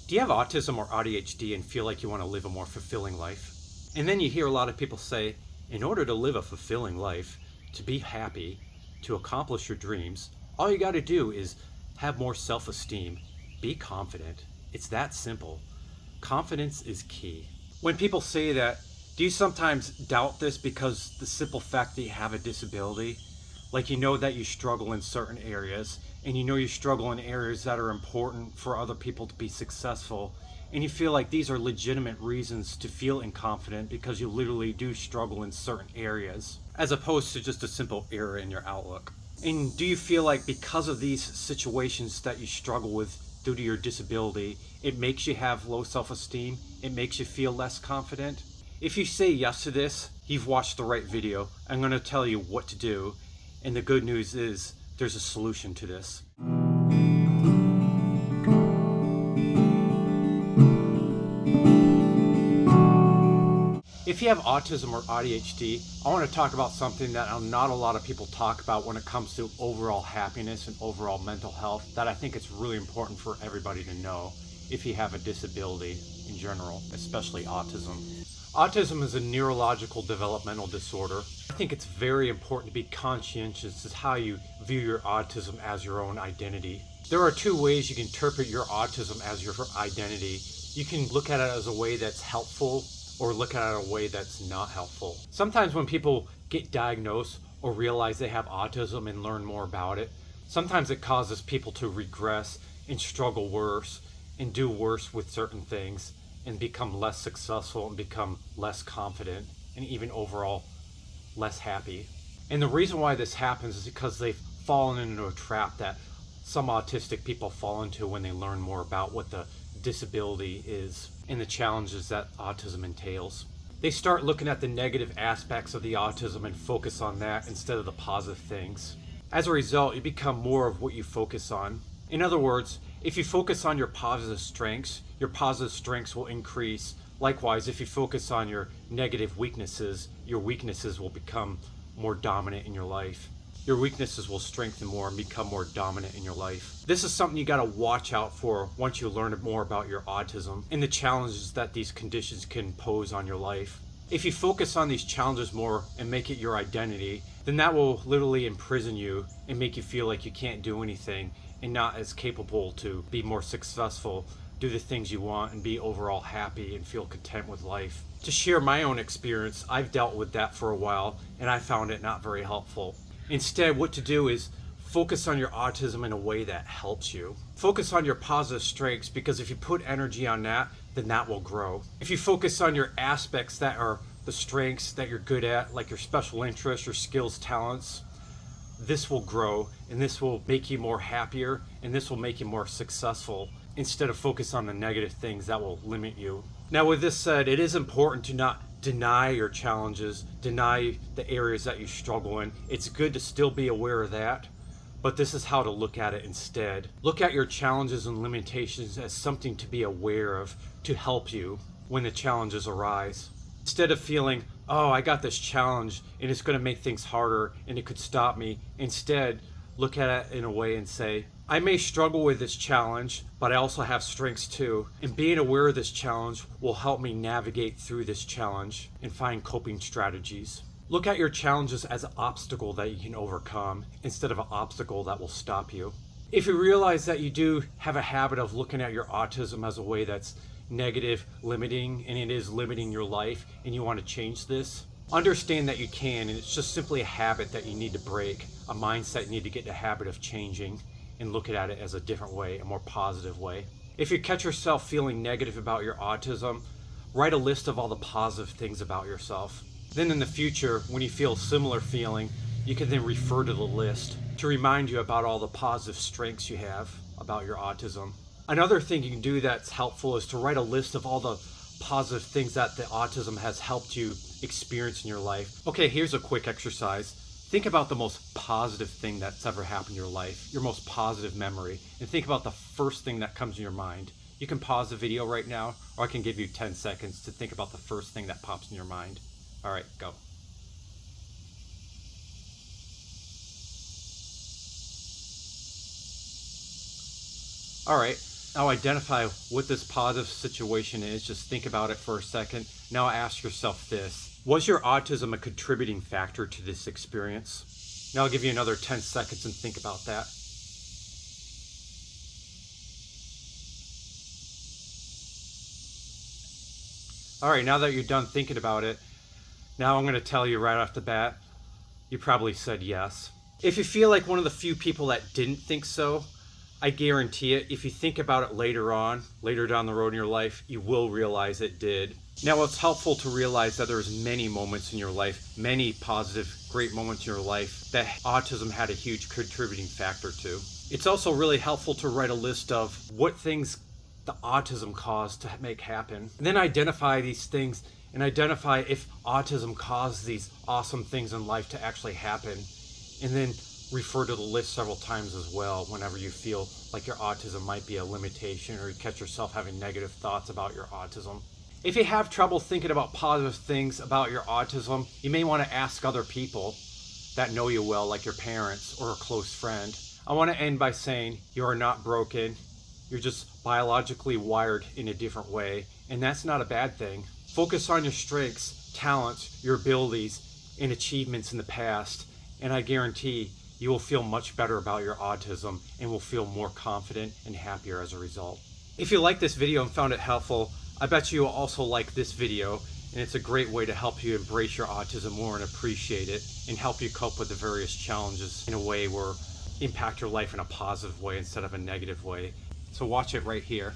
Do you have autism or ADHD and feel like you want to live a more fulfilling life? And then you hear a lot of people say, in order to live a fulfilling life, to be happy, to accomplish your dreams, all you got to do is have more self-esteem, be confident. It's that simple. Confidence is key. When people say that, do you sometimes doubt this because the simple fact that you have a disability? Like you know that you struggle in certain areas, and you know you struggle in areas that are important for other people to be successful, and you feel like these are legitimate reasons to feel inconfident because you literally do struggle in certain areas, as opposed to just a simple error in your outlook. And do you feel like because of these situations that you struggle with due to your disability, it makes you have low self-esteem? It makes you feel less confident? If you say yes to this, you've watched the right video. I'm going to tell you what to do. And the good news is there's a solution to this. If you have autism or ADHD, I want to talk about something that not a lot of people talk about when it comes to overall happiness and overall mental health, that I think it's really important for everybody to know if you have a disability in general, especially autism. Autism is a neurological developmental disorder. I think it's very important to be conscientious of how you view your autism as your own identity. There are two ways you can interpret your autism as your identity. You can look at it as a way that's helpful or look at it a way that's not helpful. Sometimes when people get diagnosed or realize they have autism and learn more about it, sometimes it causes people to regress and struggle worse and do worse with certain things and become less successful and become less confident and even overall less happy. And the reason why this happens is because they've fallen into a trap that some autistic people fall into when they learn more about what the disability is and the challenges that autism entails. They start looking at the negative aspects of the autism and focus on that instead of the positive things. As a result, you become more of what you focus on. In other words, if you focus on your positive strengths will increase. Likewise, if you focus on your negative weaknesses, your weaknesses will become more dominant in your life. Your weaknesses will strengthen more and become more dominant in your life. This is something you got to watch out for once you learn more about your autism and the challenges that these conditions can pose on your life. If you focus on these challenges more and make it your identity, then that will literally imprison you and make you feel like you can't do anything and not as capable to be more successful, do the things you want, and be overall happy and feel content with life. To share my own experience, I've dealt with that for a while and I found it not very helpful. Instead, what to do is focus on your autism in a way that helps you. Focus on your positive strengths, because if you put energy on that, then that will grow. If you focus on your aspects that are the strengths that you're good at, like your special interests, your skills, talents, this will grow and this will make you more happier and this will make you more successful instead of focus on the negative things that will limit you. Now, with this said, it is important to not deny your challenges, deny the areas that you struggle in. It's good to still be aware of that, but this is how to look at it instead. Look at your challenges and limitations as something to be aware of to help you when the challenges arise. Instead of feeling, oh, I got this challenge and it's going to make things harder and it could stop me, instead look at it in a way and say, I may struggle with this challenge, but I also have strengths too. And being aware of this challenge will help me navigate through this challenge and find coping strategies. Look at your challenges as an obstacle that you can overcome instead of an obstacle that will stop you. If you realize that you do have a habit of looking at your autism as a way that's negative, limiting, and it is limiting your life, and you want to change this, understand that you can, and it's just simply a habit that you need to break, a mindset you need to get in the habit of changing and look at it as a different way, a more positive way. If you catch yourself feeling negative about your autism, write a list of all the positive things about yourself. Then in the future, when you feel a similar feeling, you can then refer to the list to remind you about all the positive strengths you have about your autism. Another thing you can do that's helpful is to write a list of all the positive things that the autism has helped you experience in your life. Okay, here's a quick exercise. Think about the most positive thing that's ever happened in your life, your most positive memory, and think about the first thing that comes in your mind. You can pause the video right now, or I can give you 10 seconds to think about the first thing that pops in your mind. All right, go. All right, Now identify what this positive situation is. Just think about it for a second. Now ask yourself this: was your autism a contributing factor to this experience? Now I'll give you another 10 seconds and think about that. All right, now that you're done thinking about it, now I'm going to tell you right off the bat, you probably said yes. If you feel like one of the few people that didn't think so, I guarantee it, if you think about it later on, later down the road in your life, you will realize it did. Now, it's helpful to realize that there's many moments in your life, many positive, great moments in your life that autism had a huge contributing factor to. It's also really helpful to write a list of what things the autism caused to make happen. And then identify these things and identify if autism caused these awesome things in life to actually happen. And then refer to the list several times as well whenever you feel like your autism might be a limitation or you catch yourself having negative thoughts about your autism. If you have trouble thinking about positive things about your autism, you may want to ask other people that know you well, like your parents or a close friend. I want to end by saying you are not broken. You're just biologically wired in a different way, and that's not a bad thing. Focus on your strengths, talents, your abilities, and achievements in the past, and I guarantee you will feel much better about your autism and will feel more confident and happier as a result. If you liked this video and found it helpful, I bet you will also like this video, and it's a great way to help you embrace your autism more and appreciate it and help you cope with the various challenges in a way where impact your life in a positive way instead of a negative way. So watch it right here.